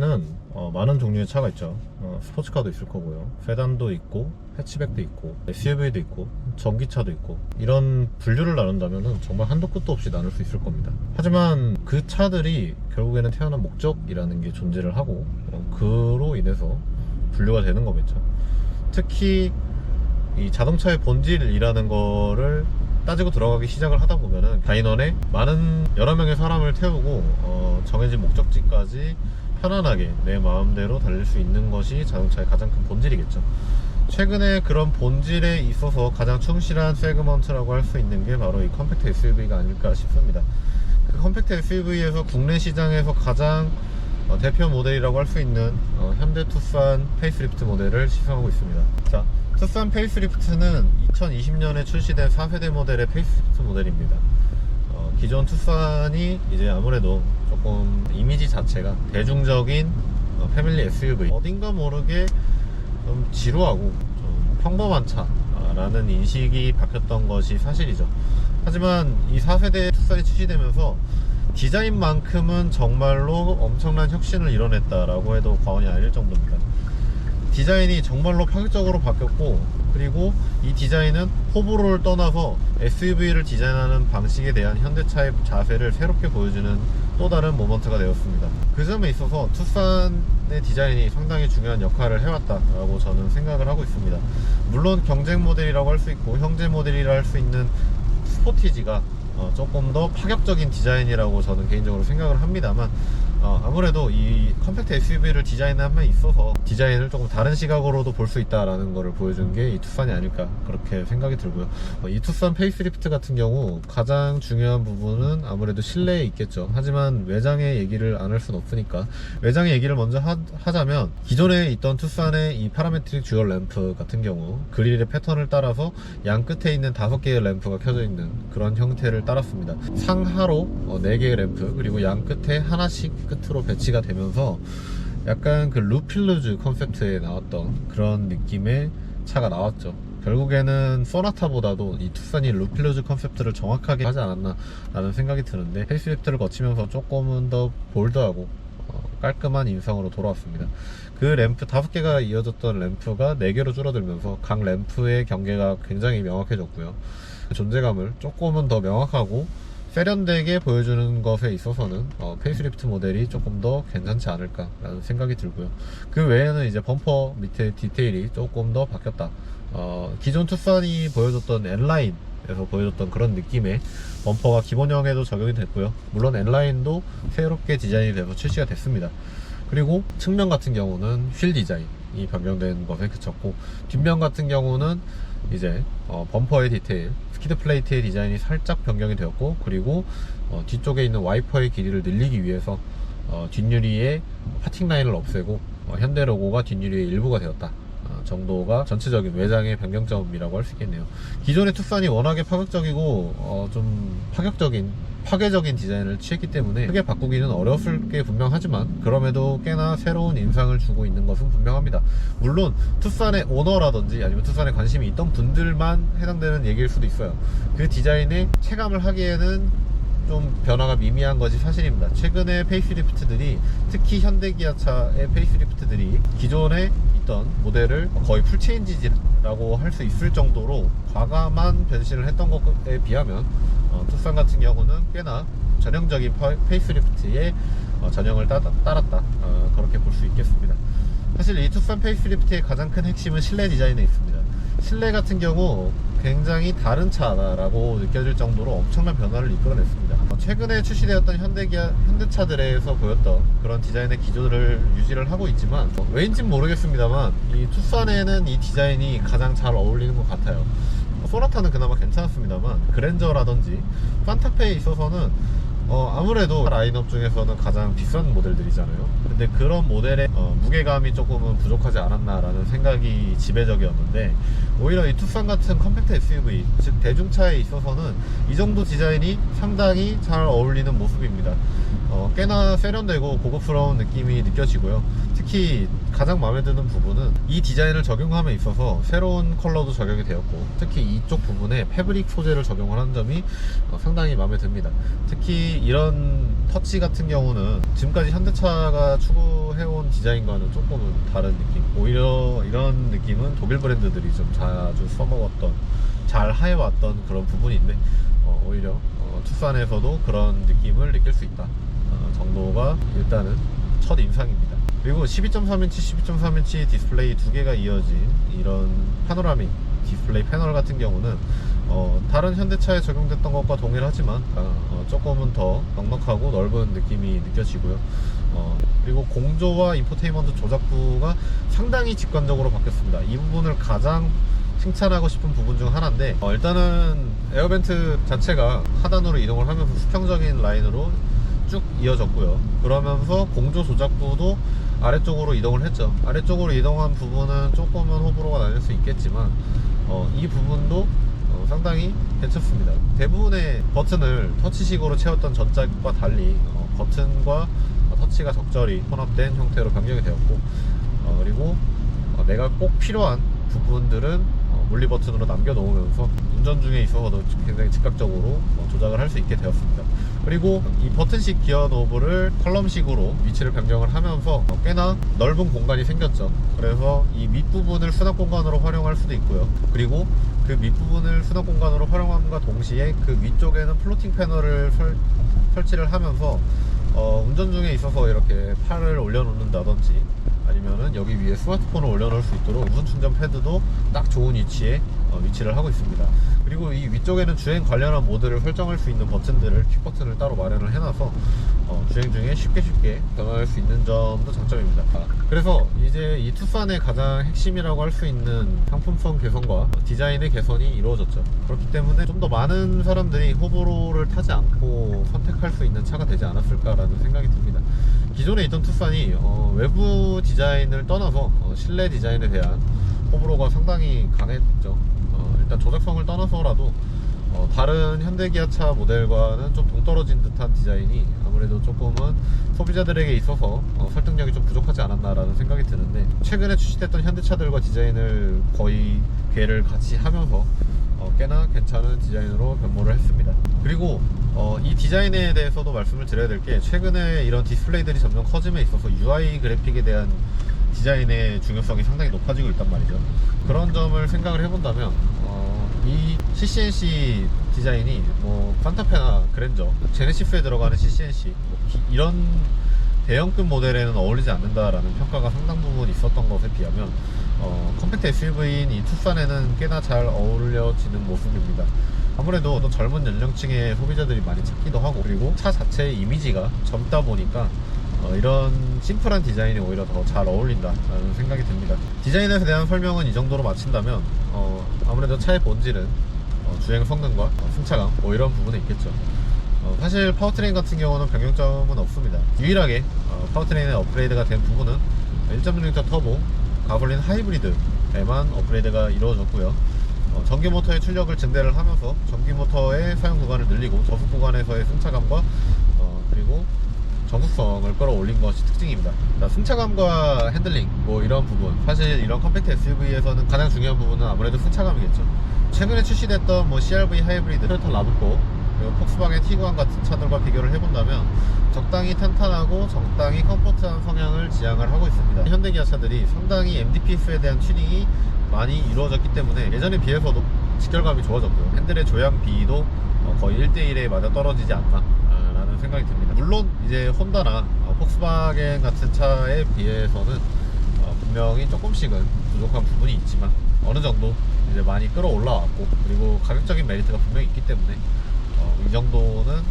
투싼에는 많은 종류의 차가 있죠. 스포츠카도 있을 거고요, 세단도 있고 해치백도 있고 SUV도 있고 전기차도 있고, 이런 분류를 나눈다면 정말 한도 끝도 없이 나눌 수 있을 겁니다. 하지만 그 차들이 결국에는 태어난 목적이라는 게 존재를 하고, 그로 인해서 분류가 되는 거겠죠. 특히 이 자동차의 본질이라는 거를 따지고 들어가기 시작을 하다 보면은 다인원에 많은 여러 명의 사람을 태우고 정해진 목적지까지 편안하게 내 마음대로 달릴 수 있는 것이 자동차의 가장 큰 본질이겠죠. 최근에 그런 본질에 있어서 가장 충실한 세그먼트라고 할 수 있는 게 바로 이 컴팩트 SUV가 아닐까 싶습니다. 그 컴팩트 SUV에서 국내 시장에서 가장 대표 모델이라고 할 수 있는 현대 투싼 페이스리프트 모델을 시승하고 있습니다. 자, 투싼 페이스리프트는 2020년에 출시된 4세대 모델의 페이스리프트 모델입니다. 기존 투싼이 이제 아무래도 조금 이미지 자체가 대중적인 패밀리 SUV, 어딘가 모르게 좀 지루하고 좀 평범한 차라는 인식이 바뀌었던 것이 사실이죠. 하지만 이 4세대 투싼이 출시되면서 디자인만큼은 정말로 엄청난 혁신을 이뤄냈다라고 해도 과언이 아닐 정도입니다. 디자인이 정말로 파격적으로 바뀌었고, 그리고 이 디자인은 호불호를 떠나서 SUV를 디자인하는 방식에 대한 현대차의 자세를 새롭게 보여주는 또 다른 모먼트가 되었습니다. 그 점에 있어서 투싼의 디자인이 상당히 중요한 역할을 해왔다라고 저는 생각을 하고 있습니다. 물론 경쟁 모델이라고 할 수 있고 형제 모델이라 할 수 있는 스포티지가 조금 더 파격적인 디자인이라고 저는 개인적으로 생각을 합니다만, 아무래도 이 컴팩트 SUV를 디자인함에 있어서 디자인을 조금 다른 시각으로도 볼 수 있다라는 것을 보여준 게 이 투싼이 아닐까, 그렇게 생각이 들고요. 이 투싼 페이스리프트 같은 경우 가장 중요한 부분은 아무래도 실내에 있겠죠. 하지만 외장의 얘기를 안 할 수는 없으니까 외장의 얘기를 먼저 하자면, 기존에 있던 투싼의 이 파라메트릭 듀얼 램프 같은 경우 그릴의 패턴을 따라서 양 끝에 있는 5개의 램프가 켜져 있는 그런 형태를 따랐습니다. 상하로 4개의 램프, 그리고 양 끝에 하나씩 끝으로 배치가 되면서 약간 그 루필루즈 컨셉트에 나왔던 그런 느낌의 차가 나왔죠. 결국에는 소나타보다도 이 투싼이 루필루즈 컨셉트를 정확하게 하지 않았나 라는 생각이 드는데, 페이스리프트를 거치면서 조금은 더 볼드하고 깔끔한 인상으로 돌아왔습니다. 그 램프 5개가 이어졌던 램프가 4개로 줄어들면서 각 램프의 경계가 굉장히 명확해졌고요. 그 존재감을 조금은 더 명확하고 세련되게 보여주는 것에 있어서는 페이스리프트 모델이 조금 더 괜찮지 않을까 라는 생각이 들고요. 그 외에는 이제 범퍼 밑에 디테일이 조금 더 바뀌었다. 기존 투싼이 보여줬던 N라인에서 보여줬던 그런 느낌의 범퍼가 기본형에도 적용이 됐고요. 물론 N라인도 새롭게 디자인이 돼서 출시가 됐습니다. 그리고 측면 같은 경우는 휠 디자인이 변경된 것에 그쳤고, 뒷면 같은 경우는 이제 범퍼의 디테일, 스키드 플레이트의 디자인이 살짝 변경이 되었고, 그리고 뒤쪽에 있는 와이퍼의 길이를 늘리기 위해서 뒷유리의 파팅 라인을 없애고 현대 로고가 뒷유리의 일부가 되었다 정도가 전체적인 외장의 변경점이라고 할 수 있겠네요. 기존의 투싼이 워낙에 파격적이고 좀 파괴적인 디자인을 취했기 때문에 크게 바꾸기는 어려웠을 게 분명하지만, 그럼에도 꽤나 새로운 인상을 주고 있는 것은 분명합니다. 물론 투싼의 오너라든지 아니면 투싼에 관심이 있던 분들만 해당되는 얘기일 수도 있어요. 그 디자인에 체감을 하기에는 좀 변화가 미미한 것이 사실입니다. 최근에 페이스리프트들이, 특히 현대기아차의 페이스리프트들이 기존에 있던 모델을 거의 풀체인지라고 할 수 있을 정도로 과감한 변신을 했던 것에 비하면 투싼 같은 경우는 꽤나 전형적인 페이스리프트의 전형을 따랐다, 그렇게 볼 수 있겠습니다. 사실 이 투싼 페이스리프트의 가장 큰 핵심은 실내 디자인에 있습니다. 실내 같은 경우 굉장히 다른 차다라고 느껴질 정도로 엄청난 변화를 이끌어냈습니다. 최근에 출시되었던 현대차들에서 보였던 그런 디자인의 기조를 유지를 하고 있지만, 왜인지는 모르겠습니다만 이 투싼에는 이 디자인이 가장 잘 어울리는 것 같아요. 소나타는 그나마 괜찮았습니다만, 그랜저라든지 판타페에 있어서는 아무래도 라인업 중에서는 가장 비싼 모델들이잖아요. 근데 그런 모델의 무게감이 조금은 부족하지 않았나라는 생각이 지배적이었는데, 오히려 이 투싼 같은 컴팩트 SUV, 즉 대중차에 있어서는 이 정도 디자인이 상당히 잘 어울리는 모습입니다. 꽤나 세련되고 고급스러운 느낌이 느껴지고요. 특히 특히 가장 마음에 드는 부분은 이 디자인을 적용함에 있어서 새로운 컬러도 적용이 되었고, 특히 이쪽 부분에 패브릭 소재를 적용을 한 점이 상당히 마음에 듭니다. 특히 이런 터치 같은 경우는 지금까지 현대차가 추구해온 디자인과는 조금은 다른 느낌. 오히려 이런 느낌은 독일 브랜드들이 좀 자주 써먹었던, 잘 해왔던 그런 부분인데, 오히려 투싼에서도 그런 느낌을 느낄 수 있다 정도가 일단은 첫 인상입니다. 그리고 12.3인치, 12.3인치 디스플레이 두 개가 이어진 이런 파노라믹 디스플레이 패널 같은 경우는 다른 현대차에 적용됐던 것과 동일하지만 조금은 더 넉넉하고 넓은 느낌이 느껴지고요. 그리고 공조와 인포테인먼트 조작부가 상당히 직관적으로 바뀌었습니다. 이 부분을 가장 칭찬하고 싶은 부분 중 하나인데, 일단은 에어벤트 자체가 하단으로 이동을 하면서 수평적인 라인으로 쭉 이어졌고요. 그러면서 공조 조작부도 아래쪽으로 이동을 했죠. 아래쪽으로 이동한 부분은 조금은 호불호가 나뉠 수 있겠지만 이 부분도 상당히 괜찮습니다. 대부분의 버튼을 터치식으로 채웠던 전작과 달리 버튼과 터치가 적절히 혼합된 형태로 변경이 되었고, 그리고 내가 꼭 필요한 부분들은 물리 버튼으로 남겨놓으면서 운전 중에 있어서도 굉장히 즉각적으로 조작을 할 수 있게 되었습니다. 그리고 이 버튼식 기어 노브를 컬럼식으로 위치를 변경을 하면서 꽤나 넓은 공간이 생겼죠. 그래서 이 밑부분을 수납 공간으로 활용할 수도 있고요. 그리고 그 밑부분을 수납 공간으로 활용함과 동시에 그 위쪽에는 플로팅 패널을 설치를 하면서 운전 중에 있어서 이렇게 팔을 올려놓는다든지, 아니면은 여기 위에 스마트폰을 올려놓을 수 있도록 무선 충전 패드도 딱 좋은 위치에 위치를 하고 있습니다. 그리고 이 위쪽에는 주행 관련한 모드를 설정할 수 있는 버튼들을, 퀵 버튼을 따로 마련을 해놔서 주행 중에 쉽게 변화할 수 있는 점도 장점입니다. 그래서 이제 이 투싼의 가장 핵심이라고 할 수 있는 상품성 개선과 디자인의 개선이 이루어졌죠. 그렇기 때문에 좀 더 많은 사람들이 호불호를 타지 않고 선택할 수 있는 차가 되지 않았을까라는 생각이 듭니다. 기존에 있던 투싼이 외부 디자인을 떠나서 실내 디자인에 대한 호불호가 상당히 강했죠. 일단 조작성을 떠나서라도 다른 현대기아차 모델과는 좀 동떨어진 듯한 디자인이 아무래도 조금은 소비자들에게 있어서 설득력이 좀 부족하지 않았나라는 생각이 드는데, 최근에 출시됐던 현대차들과 디자인을 거의 궤를 같이 하면서 꽤나 괜찮은 디자인으로 변모를 했습니다. 그리고 이 디자인에 대해서도 말씀을 드려야 될 게, 최근에 이런 디스플레이들이 점점 커짐에 있어서 UI 그래픽에 대한 디자인의 중요성이 상당히 높아지고 있단 말이죠. 그런 점을 생각을 해본다면 이 CCNC 디자인이 판타페나 그랜저, 제네시스에 들어가는 CCNC 이런 대형급 모델에는 어울리지 않는다라는 평가가 상당 부분 있었던 것에 비하면 컴팩트 SUV인 이 투싼에는 꽤나 잘 어울려지는 모습입니다. 아무래도 또 젊은 연령층의 소비자들이 많이 찾기도 하고, 그리고 차 자체의 이미지가 젊다 보니까 이런 심플한 디자인이 오히려 더 잘 어울린다라는 생각이 듭니다. 디자인에 대한 설명은 이 정도로 마친다면 아무래도 차의 본질은 주행 성능과 승차감 이런 부분에 있겠죠. 사실 파워트레인 같은 경우는 변경점은 없습니다. 유일하게 파워트레인의 업그레이드가 된 부분은 1.6L 터보 가솔린 하이브리드에만 업그레이드가 이루어졌고요. 전기 모터의 출력을 증대를 하면서 전기 모터의 사용 구간을 늘리고 저속 구간에서의 승차감과 그리고 정숙성을 끌어올린 것이 특징입니다. 승차감과 핸들링 이런 부분, 사실 이런 컴팩트 SUV에서는 가장 중요한 부분은 아무래도 승차감이겠죠. 최근에 출시됐던 CR-V 하이브리드, 토요타 라브4, 그리고 폭스바겐 티구안 같은 차들과 비교를 해본다면 적당히 탄탄하고 적당히 컴포트한 성향을 지향을 하고 있습니다. 현대기아차들이 상당히 MDPS에 대한 튜닝이 많이 이루어졌기 때문에 예전에 비해서도 직결감이 좋아졌고요. 핸들의 조향 비도 거의 1대1에 맞아 떨어지지 않나 라는 생각이 듭니다. 물론 이제 혼다나 폭스바겐 같은 차에 비해서는 분명히 조금씩은 부족한 부분이 있지만 어느 정도 이제 많이 끌어올라왔고, 그리고 가격적인 메리트가 분명히 있기 때문에 이 정도는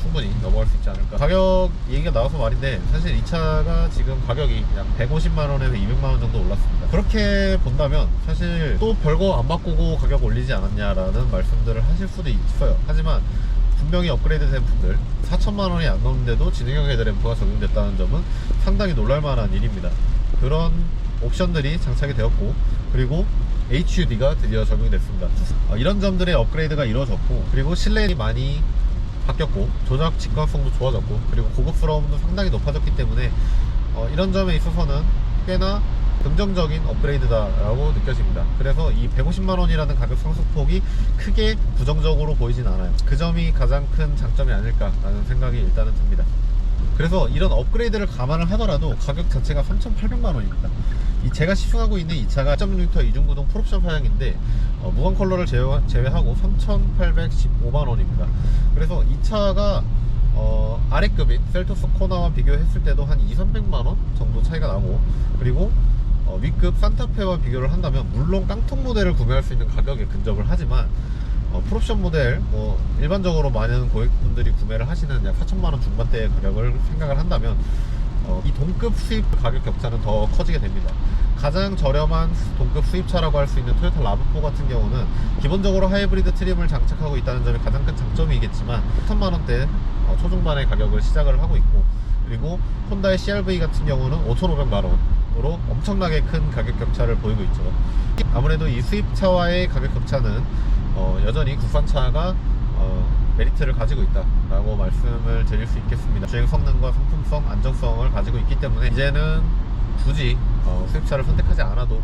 충분히 넘어갈 수 있지 않을까. 가격 얘기가 나와서 말인데, 사실 이 차가 지금 가격이 약 150만원에서 200만원 정도 올랐습니다. 그렇게 본다면 사실 또 별거 안 바꾸고 가격 올리지 않았냐라는 말씀들을 하실 수도 있어요. 하지만 분명히 업그레이드 된 분들, 4천만원이 안 넘는데도 지능형 헤드램프가 적용됐다는 점은 상당히 놀랄만한 일입니다. 그런 옵션들이 장착이 되었고, 그리고 HUD가 드디어 적용됐습니다. 이런 점들의 업그레이드가 이루어졌고, 그리고 실내이 많이 바뀌었고, 조작 직관성도 좋아졌고, 그리고 고급스러움도 상당히 높아졌기 때문에 이런 점에 있어서는 꽤나 긍정적인 업그레이드다라고 느껴집니다. 그래서 이 150만원이라는 가격 상승폭이 크게 부정적으로 보이진 않아요. 그 점이 가장 큰 장점이 아닐까라는 생각이 일단은 듭니다. 그래서 이런 업그레이드를 감안을 하더라도 가격 자체가 3,800만원입니다. 제가 시승하고 있는 이 차가 1.6L 이중구동 풀옵션 차량인데 무광 컬러를 제외하고 3,815만원입니다. 그래서 이 차가 아래급인 셀토스 코나와 비교했을 때도 한 2,300만원 정도 차이가 나고, 그리고 위급 산타페와 비교를 한다면 물론 깡통 모델을 구매할 수 있는 가격에 근접을 하지만 풀옵션 모델 일반적으로 많은 고객분들이 구매를 하시는 약 4천만원 중반대의 가격을 생각을 한다면 이 동급 수입 가격 격차는 더 커지게 됩니다. 가장 저렴한 동급 수입차라고 할 수 있는 토요타 라브4 같은 경우는 기본적으로 하이브리드 트림을 장착하고 있다는 점이 가장 큰 장점이겠지만 4천만원대 초중반의 가격을 시작을 하고 있고, 그리고 혼다의 CR-V 같은 경우는 5,500만원으로 엄청나게 큰 가격 격차를 보이고 있죠. 아무래도 이 수입차와의 가격 격차는 여전히 국산차가 메리트를 가지고 있다라고 말씀을 드릴 수 있겠습니다. 주행 성능과 상품성, 안정성을 가지고 있기 때문에 이제는 굳이 수입차를 선택하지 않아도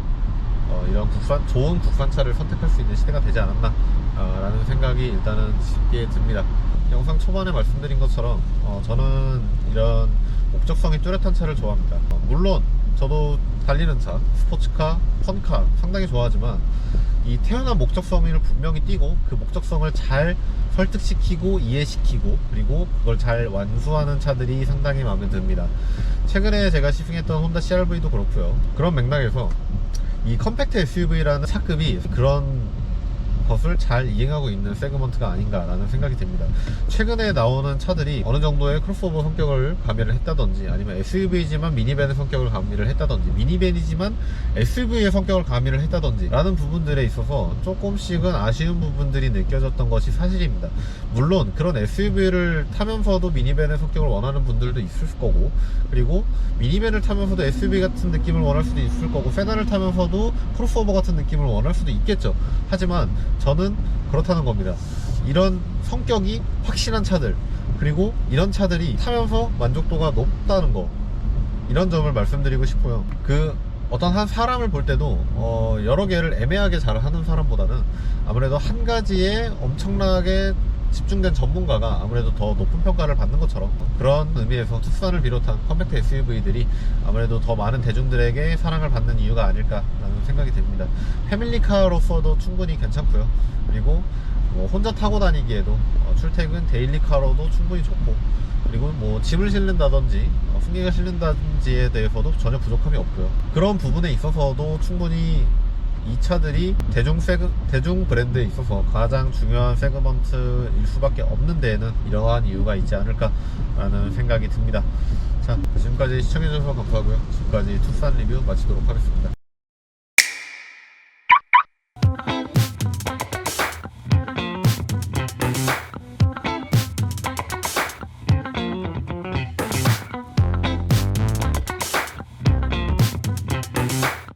이런 좋은 국산차를 선택할 수 있는 시대가 되지 않았나 라는 생각이 일단은 쉽게 듭니다. 영상 초반에 말씀드린 것처럼 저는 이런 목적성이 뚜렷한 차를 좋아합니다. 물론 저도 달리는 차, 스포츠카, 펀카 상당히 좋아하지만 이 태어난 목적성을 분명히 띄고 그 목적성을 잘 설득시키고 이해시키고 그리고 그걸 잘 완수하는 차들이 상당히 마음에 듭니다. 최근에 제가 시승했던 혼다 CR-V도 그렇고요. 그런 맥락에서 이 컴팩트 SUV라는 차급이 그런 것을 잘 이행하고 있는 세그먼트가 아닌가라는 생각이 듭니다. 최근에 나오는 차들이 어느 정도의 크로스오버 성격을 가미를 했다든지, 아니면 SUV지만 미니밴의 성격을 가미를 했다든지, 미니밴이지만 SUV의 성격을 가미를 했다든지 라는 부분들에 있어서 조금씩은 아쉬운 부분들이 느껴졌던 것이 사실입니다. 물론 그런 SUV를 타면서도 미니밴의 성격을 원하는 분들도 있을 거고, 그리고 미니밴을 타면서도 SUV 같은 느낌을 원할 수도 있을 거고, 세단을 타면서도 크로스오버 같은 느낌을 원할 수도 있겠죠. 하지만 저는 그렇다는 겁니다. 이런 성격이 확실한 차들, 그리고 이런 차들이 타면서 만족도가 높다는 거, 이런 점을 말씀드리고 싶고요. 어떤 한 사람을 볼 때도 여러 개를 애매하게 잘하는 사람보다는 아무래도 한 가지에 엄청나게 집중된 전문가가 아무래도 더 높은 평가를 받는 것처럼, 그런 의미에서 투싼을 비롯한 컴팩트 SUV들이 아무래도 더 많은 대중들에게 사랑을 받는 이유가 아닐까라는 생각이 듭니다. 패밀리카로서도 충분히 괜찮고요. 그리고 혼자 타고 다니기에도 출퇴근 데일리카로도 충분히 좋고, 그리고 짐을 실는다든지 승객을 실는다든지에 대해서도 전혀 부족함이 없고요. 그런 부분에 있어서도 충분히 이 차들이 대중 브랜드에 있어서 가장 중요한 세그먼트일 수밖에 없는 데에는 이러한 이유가 있지 않을까라는 생각이 듭니다. 자, 지금까지 시청해주셔서 감사하고요. 지금까지 투싼 리뷰 마치도록 하겠습니다.